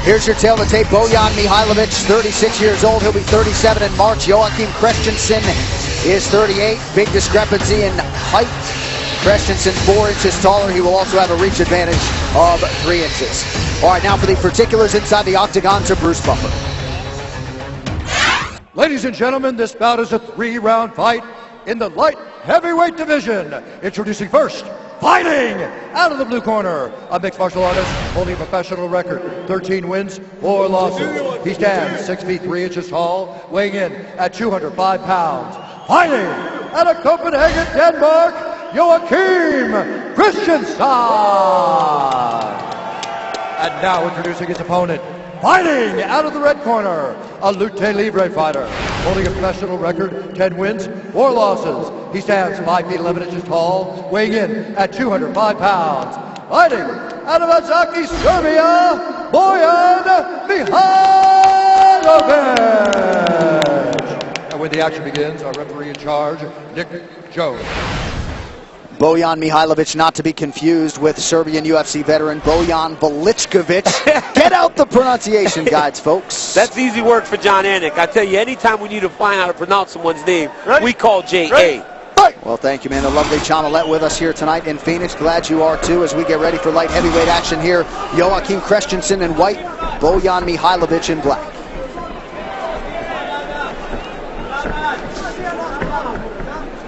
Here's your tail of the tape. Bojan Mihailovic, 36 years old. He'll be 37 in March. Joachim Christensen is 38. Big discrepancy in height. Christensen 4 inches taller. He will also have a reach advantage of 3 inches. All right, now for the particulars inside the octagon to Bruce Buffer. Ladies and gentlemen, this bout is a 3-round fight in the light heavyweight division. Introducing first, fighting out of the blue corner, a mixed martial artist holding a professional record, 13 wins, 4 losses. He stands 6 feet 3 inches tall, weighing in at 205 pounds. Fighting out of Copenhagen, Denmark, Joachim Christensen. And now introducing his opponent, fighting out of the red corner, a lutte livre fighter, holding a professional record, 10 wins, 4 losses. He stands 5 feet 11 inches tall, weighing in at 205 pounds. Fighting out of Azaki, Serbia, Bojan Mihailovic. And when the action begins, our referee in charge, Nick Jones. Bojan Mihailovic, not to be confused with Serbian UFC veteran Bojan Belichkovic. Get out the pronunciation guides, folks. That's easy work for John Anik. I tell you, anytime we need to find out how to pronounce someone's name, we call J.A. Well, thank you, man. The lovely Chamelette with us here tonight in Phoenix. Glad you are, too, as we get ready for light heavyweight action here. Joachim Christensen in white, Bojan Mihailovic in black.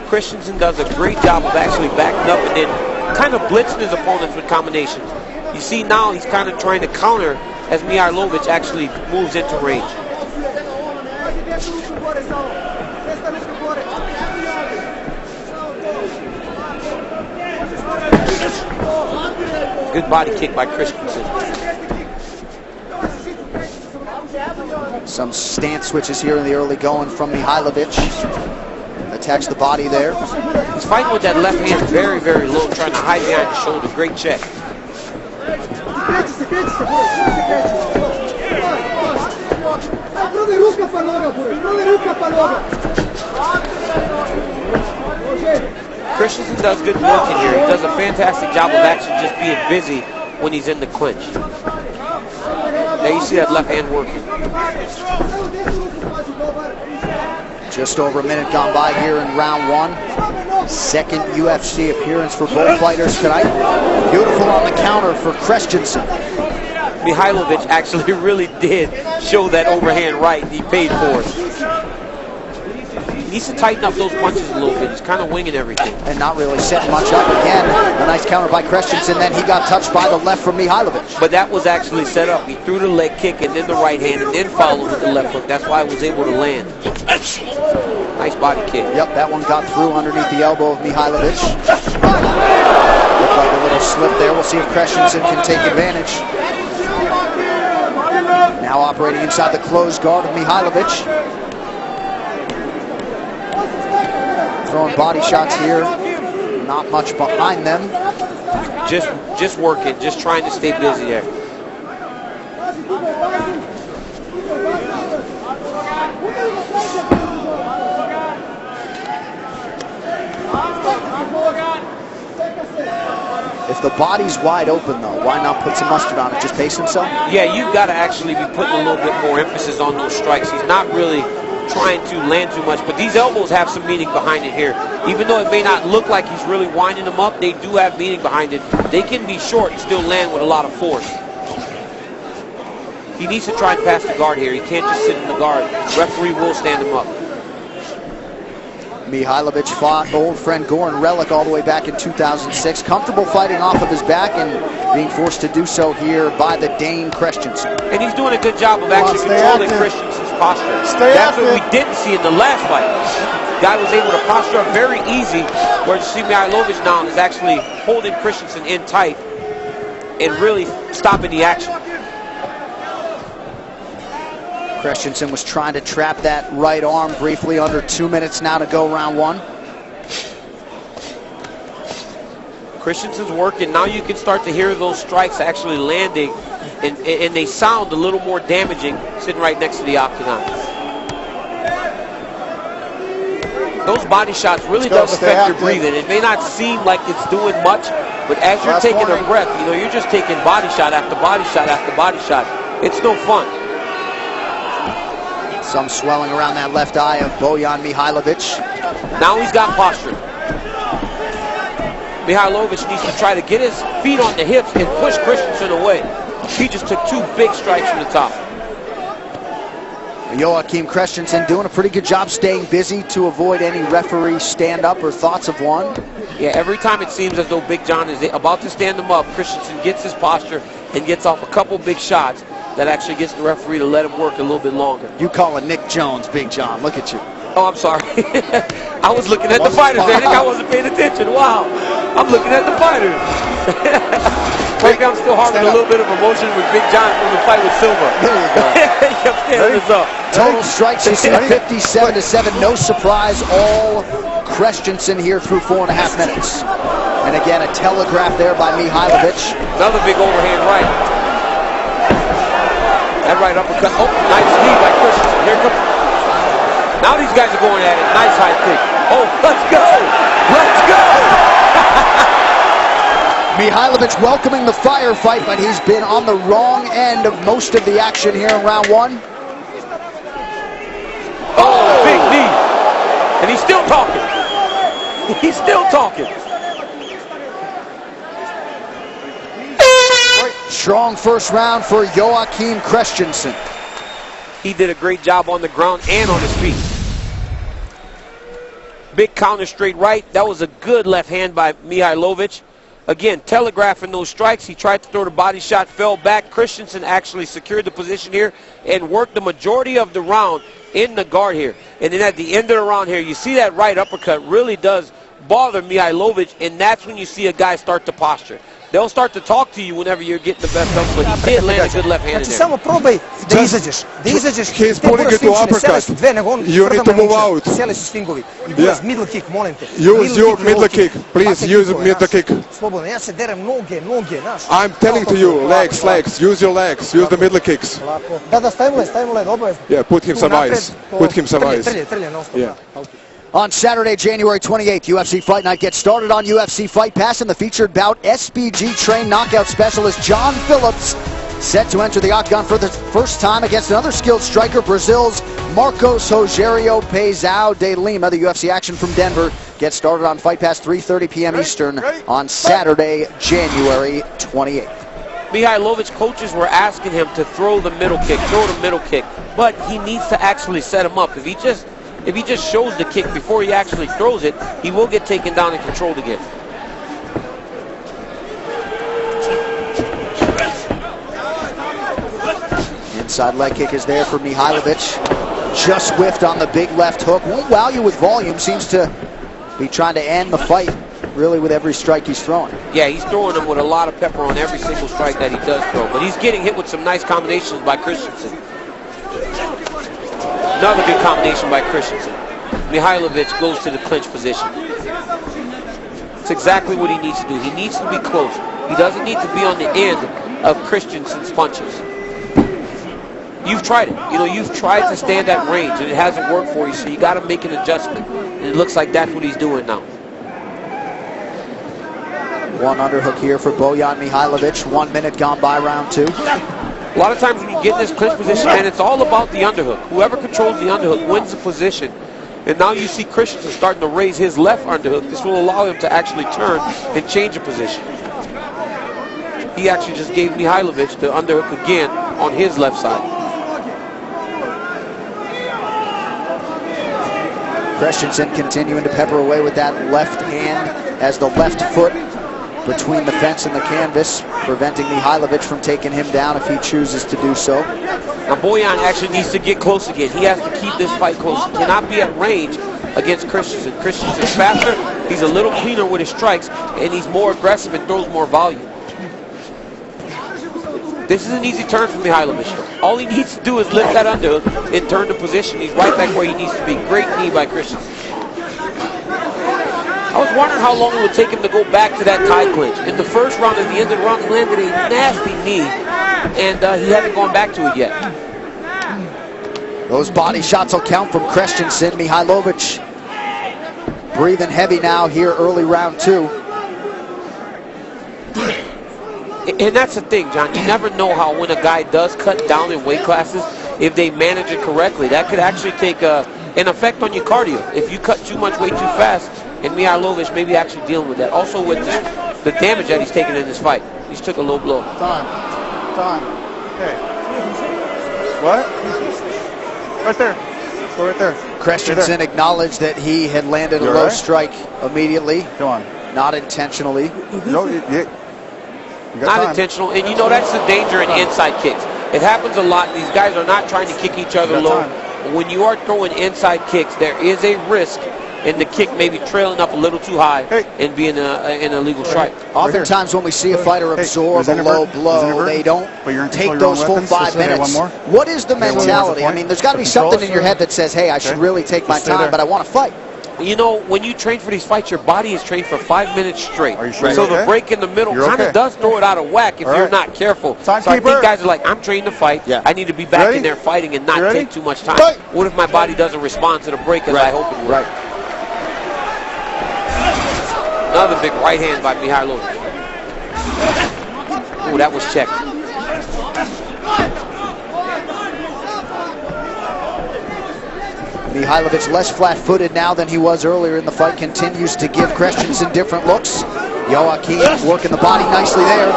Christensen does a great job of actually backing up and then kind of blitzing his opponents with combinations. You see now he's kind of trying to counter as Mihailovic actually moves into range. Good body kick by Christensen. Some stance switches here in the early going from Mihailovic. Attacks the body there. He's fighting with that left hand very, very low, trying to hide behind the shoulder. Great check. Christensen does good work in here. He does a fantastic job of actually just being busy when he's in the clinch. There you see that left hand working. Just over a minute gone by here in round 1. Second UFC appearance for both fighters tonight. Beautiful on the counter for Christensen. Mihailovic actually really did show that overhand right, and he paid for it. He needs to tighten up those punches a little bit. He's kind of winging everything. And not really setting much up. Again, a nice counter by Christensen. Then he got touched by the left from Mihailovic. But that was actually set up. He threw the leg kick and then the right hand and then followed with the left hook. That's why he was able to land. Nice body kick. Yep, that one got through underneath the elbow of Mihailovic. Looked like a little slip there. We'll see if Christensen can take advantage. Now operating inside the closed guard of Mihailovic. Throwing body shots here. Not much behind them. Just working, just trying to stay busy there. If the body's wide open, though, why not put some mustard on it? Just pace himself? Yeah, you've got to actually be putting a little bit more emphasis on those strikes. He's not really trying to land too much, but these elbows have some meaning behind it here. Even though it may not look like he's really winding them up, they do have meaning behind it. They can be short and still land with a lot of force. He needs to try and pass the guard here. He can't just sit in the guard. Referee will stand him up. Mihailovic fought old friend Goran Relic all the way back in 2006. Comfortable fighting off of his back and being forced to do so here by the Dane Christensen. And he's doing a good job of actually controlling Christensen's posture. That's what we didn't see in the last fight. The guy was able to posture up very easy, where you see Mihailovic now is actually holding Christensen in tight and really stopping the action. Christensen was trying to trap that right arm briefly. Under 2 minutes now to go round 1. Christensen's working. Now you can start to hear those strikes actually landing, and they sound a little more damaging sitting right next to the octagon. Those body shots really does affect your breathing. It may not seem like it's doing much, but as you're taking a breath, you know, you're just taking body shot after body shot after body shot. It's no fun. Some swelling around that left eye of Bojan Mihajlovic. Now he's got posture. Mihajlovic needs to try to get his feet on the hips and push Christensen away. He just took 2 big strikes from the top. Joachim Christensen doing a pretty good job staying busy to avoid any referee stand-up or thoughts of one. Yeah, every time it seems as though Big John is about to stand him up, Christensen gets his posture and gets off a couple big shots that actually gets the referee to let him work a little bit longer. You call it Nick Jones, Big John. Look at you. Oh, I'm sorry. I was looking at the fighters. I think I wasn't paying attention. Wow. I'm looking at the fighters. Right now I'm still harboring a little bit of emotion with Big John from the fight with Silva. There you go. He kept standing this up. Total strikes, you see 57-7. No surprise, all Christensen here through 4.5 minutes. And again, a telegraph there by Mihajlovic. Another big overhand right. That right uppercut. Oh, nice knee by Christensen. Here comes. Now these guys are going at it. Nice high kick. Oh, let's go! Let's go! Mihajlovic welcoming the firefight, but he's been on the wrong end of most of the action here in round 1. Oh, big knee. And he's still talking. He's still talking. Strong first round for Joachim Christensen. He did a great job on the ground and on his feet. Big counter straight right. That was a good left hand by Mihajlovic. Again, telegraphing those strikes. He tried to throw the body shot, fell back. Christensen actually secured the position here and worked the majority of the round in the guard here. And then at the end of the round here, you see that right uppercut really does bother Mihajlovic, and that's when you see a guy start to posture. They'll start to talk to you whenever you're getting the best of, but he did land a good left hand in there. Samo probaj da izađeš. He's putting it to uppercut. You need to move out. Sele su svingovi. Use middle kick, molim te. Use your middle kick. Please use middle kick. Slobodno, ja se derem noge, znaš. I'm telling to you, legs. Use your legs. Use the middle kicks. Da, stavimo led, obavezno. Yeah, put him some eyes. Put him some eyes. Trlje, non stop. Yeah. On Saturday, January 28th, UFC Fight Night gets started on UFC Fight Pass, and the featured bout, SBG-trained knockout specialist John Phillips, set to enter the octagon for the first time against another skilled striker, Brazil's Marcos Rogério Peizão de Lima. The UFC action from Denver gets started on Fight Pass 3:30 p.m. Eastern on Saturday, January 28th. Mihajlovic's coaches were asking him to throw the middle kick, but he needs to actually set him up. If he just shows the kick before he actually throws it, he will get taken down and controlled again. Inside leg kick is there for Mihajlovic. Just whiffed on the big left hook. Won't wow you with volume. Seems to be trying to end the fight really with every strike he's throwing. Yeah, he's throwing them with a lot of pepper on every single strike that he does throw. But he's getting hit with some nice combinations by Christensen. Another good combination by Christensen. Mihajlovic goes to the clinch position. It's exactly what he needs to do. He needs to be close. He doesn't need to be on the end of Christensen's punches. You've tried it. You know, you've tried to stand at range, and it hasn't worked for you, so you got to make an adjustment. And it looks like that's what he's doing now. One underhook here for Bojan Mihajlovic. 1 minute gone by round 2. A lot of times when you get in this clinch position, and it's all about the underhook. Whoever controls the underhook wins the position. And now you see Christensen starting to raise his left underhook. This will allow him to actually turn and change a position. He actually just gave Mihajlovic the underhook again on his left side. Christensen continuing to pepper away with that left hand as the left foot between the fence and the canvas, preventing Mihajlovic from taking him down if he chooses to do so. Now Bojan actually needs to get close again. He has to keep this fight close. He cannot be at range against Christensen. Christensen's faster, he's a little cleaner with his strikes, and he's more aggressive and throws more volume. This is an easy turn for Mihajlovic. All he needs to do is lift that underhook and turn the position. He's right back where he needs to be. Great knee by Christensen. I was wondering how long it would take him to go back to that tie clinch. In the first round, at the end of the round, he landed a nasty knee, and he hasn't gone back to it yet. Those body shots will count from Christensen. Mihajlovic breathing heavy now here early round 2. And that's the thing, John. You never know how when a guy does cut down in weight classes, if they manage it correctly, that could actually take an effect on your cardio. If you cut too much weight too fast, and Mihajlovic may be actually dealing with that. Also with the damage that he's taken in this fight. He's took a low blow. Time. Hey. What? Right there. Go right there. Christensen acknowledged that he had landed a low strike immediately. Come on. Not intentionally. No, Not intentional. And you know that's the danger in inside kicks. It happens a lot. These guys are not trying to kick each other low. When you are throwing inside kicks, there is a risk in the kick maybe trailing up a little too high and being an illegal strike. Oftentimes when we see a fighter absorb a low blow, they don't take those full 5 minutes. What is the mentality? I mean, there's got to be something in your head that says, hey, I should really take my time, but I want to fight. You know, when you train for these fights, your body is trained for 5 minutes straight. Are you sure? So the break in the middle kind of does throw it out of whack if you're not careful. So I think guys are like, I'm trained to fight. I need to be back in there fighting and not take too much time. What if my body doesn't respond to the break as I hope it will? Another big right hand by Mihajlovic. Oh, that was checked. Mihajlovic less flat-footed now than he was earlier in the fight, continues to give Christensen different looks. Joaquim working the body nicely there.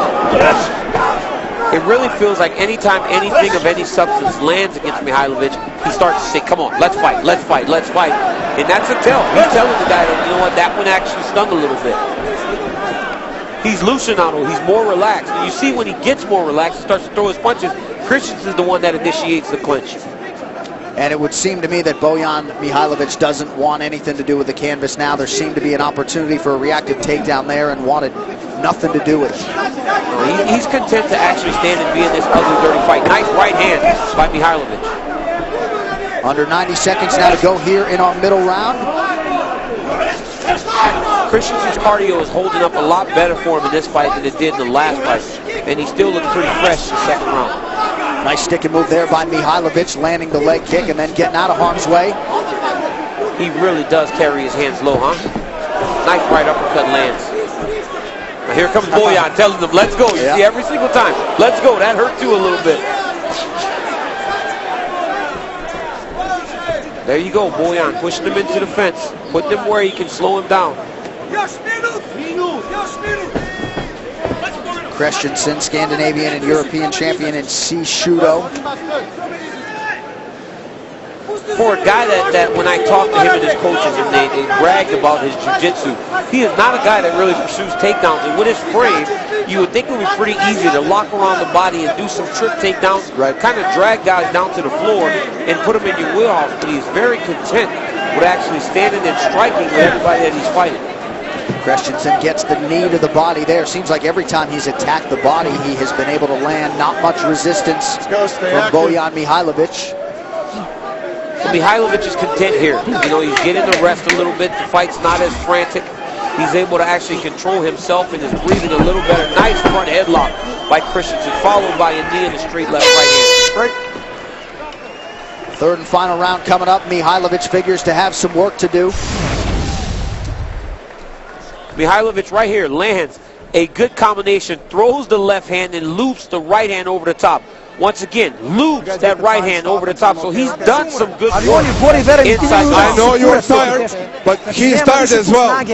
It really feels like anytime anything of any substance lands against Mihajlovic, he starts to say, come on, let's fight, let's fight, let's fight. And that's a tell. He's telling the guy that, you know what, that one actually stung a little bit. He's looser now, though. He's more relaxed. And you see when he gets more relaxed, he starts to throw his punches. Christensen's the one that initiates the clinch. And it would seem to me that Bojan Mihajlovic doesn't want anything to do with the canvas now. There seemed to be an opportunity for a reactive takedown there and wanted nothing to do with it. He's content to actually stand and be in this ugly, dirty fight. Nice right hand by Mihajlovic. Under 90 seconds now to go here in our middle round. Christensen's cardio is holding up a lot better for him in this fight than it did in the last fight. And he still looks pretty fresh in the second round. Nice stick and move there by Mihajlovic, landing the leg kick and then getting out of harm's way. He really does carry his hands low, huh? Nice right uppercut lands. Now here comes Bojan telling them, let's go. You see every single time. Let's go. That hurt too a little bit. There you go, Bojan pushing him into the fence. Put him where he can slow him down. Christensen, Scandinavian and European champion in Shishudo. For a guy that when I talked to him and his coaches and they bragged about his jiu-jitsu, he is not a guy that really pursues takedowns. And with his frame, you would think it would be pretty easy to lock around the body and do some trick takedowns, kind of drag guys down to the floor and put them in your wheelhouse. But he's very content with actually standing and striking with everybody that he's fighting. Christensen gets the knee to the body there. Seems like every time he's attacked the body, he has been able to land. Not much resistance from Bojan Mihajlovic. Mihajlovic is content here. You know, he's getting the rest a little bit. The fight's not as frantic. He's able to actually control himself and is breathing a little better. Nice front headlock by Christensen, followed by a knee in the straight left right hand. Third and final round coming up. Mihajlovic figures to have some work to do. Mihajlovic right here lands a good combination, throws the left hand and loops the right hand over the top. Once again, loops that right hand over the top. So he's done some good work inside. I know you're tired, but he's tired as well.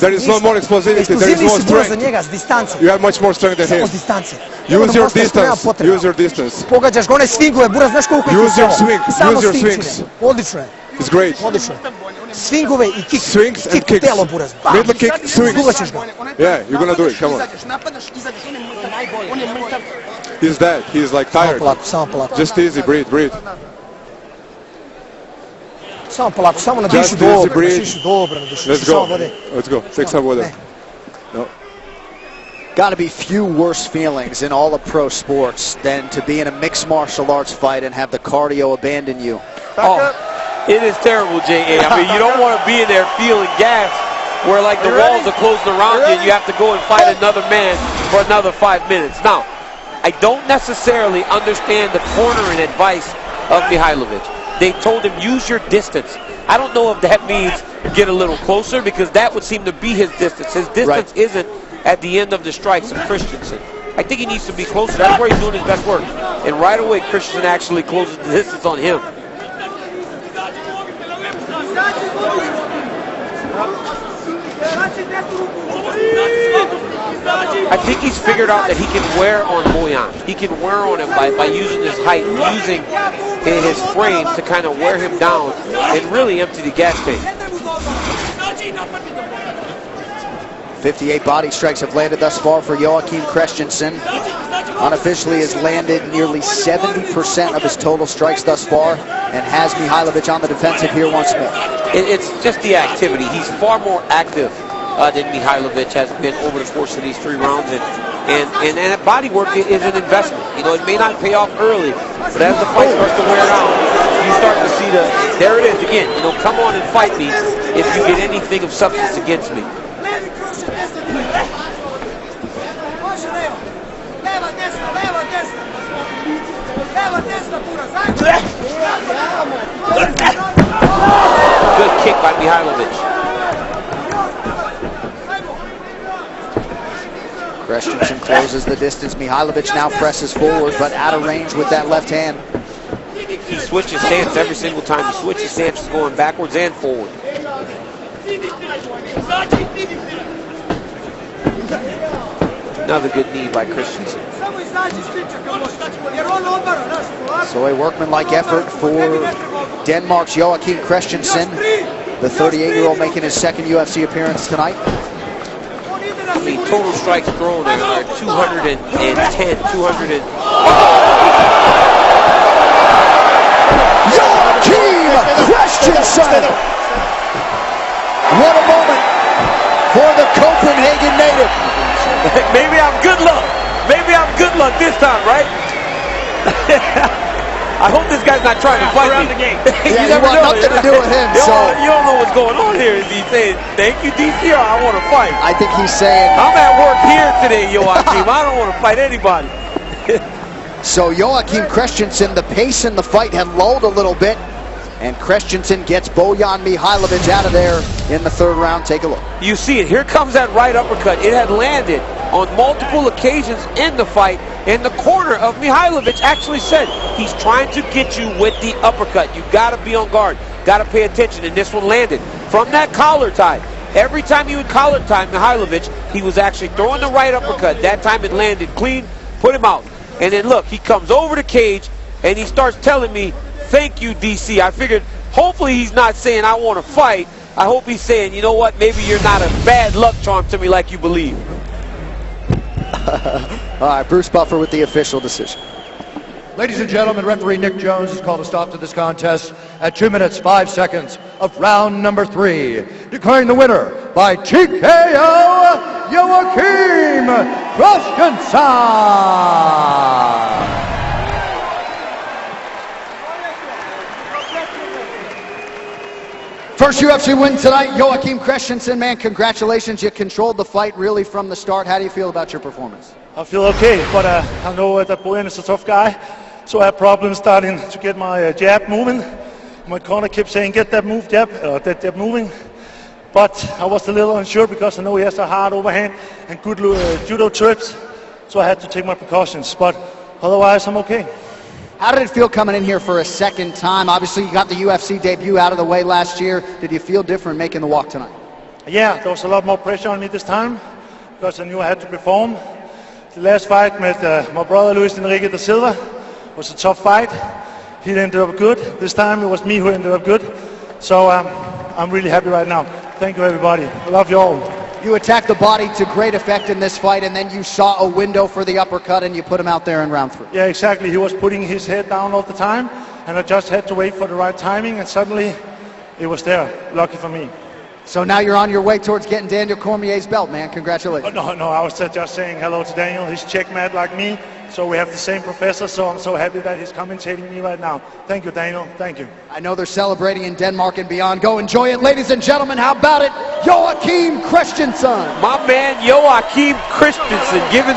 There is no more explosivity, there is more strength. You have much more strength than him. Use your distance. Use your distance. Use your swing. Use your swings. It's great. Swingove I kick. Swings and kicks. Middle kick, swings. Yeah, you're gonna do it. Come on. He's dead. He's like tired. Just easy. Breathe. Breathe. Just easy. Breathe. Let's go. Let's go. Take some water. No. Got to be few worse feelings in all of pro sports than to be in a mixed martial arts fight and have the cardio abandon you. It is terrible, J.A. I mean, you don't want to be in there feeling gas where like the walls are closed around you and you have to go and fight another man for another 5 minutes. Now, I don't necessarily understand the cornering advice of Mihajlovic. They told him, use your distance. I don't know if that means get a little closer, because that would seem to be his distance. His distance isn't at the end of the strikes of Christensen. I think he needs to be closer. That's where he's doing his best work. And right away, Christensen actually closes the distance on him. I think he's figured out that he can wear on Bojan. He can wear on him by using his height, using his frame to kind of wear him down and really empty the gas tank. 58 body strikes have landed thus far for Joachim Christensen. Unofficially has landed nearly 70% of his total strikes thus far and has Mihajlovic on the defensive here once more. It's just the activity. He's far more active than Mihajlovic has been over the course of these 3 rounds. And that body work is an investment. You know, it may not pay off early, but as the fight starts to wear down, you start to see there it is again. You know, come on and fight me if you get anything of substance against me. Good kick by Mihajlovic. Christensen closes the distance. Mihajlovic now presses forward, but out of range with that left hand. He switches stance every single time. He switches stance, going backwards and forward. Another good knee by Christensen. So a workmanlike effort for Denmark's Joachim Christensen, the 38-year-old making his second UFC appearance tonight. I mean, total strikes thrown are 210, 200. Joachim Christensen! What a moment for the Copenhagen native. Maybe I'm good luck. Maybe I'm good luck this time, right? I hope this guy's not trying to fight me. Yeah, you want nothing to do with him. You don't know what's going on here. Is he saying, thank you, DC, or I want to fight? I think he's saying, I'm at work here today, Joachim. I don't want to fight anybody. So Joachim Christensen, the pace in the fight had lulled a little bit, and Christensen gets Bojan Mihajlovic out of there in the 3rd round. Take a look. You see it. Here comes that right uppercut. It had landed on multiple occasions in the fight, and the corner of Mihajlovic actually said he's trying to get you with the uppercut. You got to be on guard. Got to pay attention, and this one landed from that collar tie. Every time he would collar tie Mihajlovic, he was actually throwing the right uppercut. That time it landed clean, put him out. And then look, he comes over the cage, and he starts telling me, thank you, DC. I figured hopefully he's not saying I want to fight. I hope he's saying, you know what, maybe you're not a bad luck charm to me like you believe. All right, Bruce Buffer with the official decision. Ladies and gentlemen, referee Nick Jones has called a stop to this contest at 2 minutes, 5 seconds of round number 3. Declaring the winner by TKO, Joachim Christensen. First UFC win tonight, Joachim Christensen. Man, congratulations. You controlled the fight really from the start. How do you feel about your performance? I feel okay, but I know that Bojan is a tough guy, so I have problems starting to get my jab moving. My corner kept saying, get that move jab, that jab moving. But I was a little unsure because I know he has a hard overhand and good judo trips, so I had to take my precautions. But otherwise, I'm okay. How did it feel coming in here for a second time? Obviously, you got the UFC debut out of the way last year. Did you feel different making the walk tonight? Yeah, there was a lot more pressure on me this time because I knew I had to perform. The last fight with my brother Luis Enrique da Silva was a tough fight. He ended up good. This time it was me who ended up good. So I'm really happy right now. Thank you, everybody. I love you all. You attacked the body to great effect in this fight, and then you saw a window for the uppercut, and you put him out there in round 3. Yeah, exactly. He was putting his head down all the time, and I just had to wait for the right timing, and suddenly it was there. Lucky for me. So now you're on your way towards getting Daniel Cormier's belt, man. Congratulations. Oh, no, I was just saying hello to Daniel. He's checkmate like me, so we have the same professor, so I'm so happy that he's commentating me right now. Thank you, Daniel. Thank you. I know they're celebrating in Denmark and beyond. Go enjoy it, ladies and gentlemen. How about it? Joachim Christensen. My man, Joachim Christensen, giving the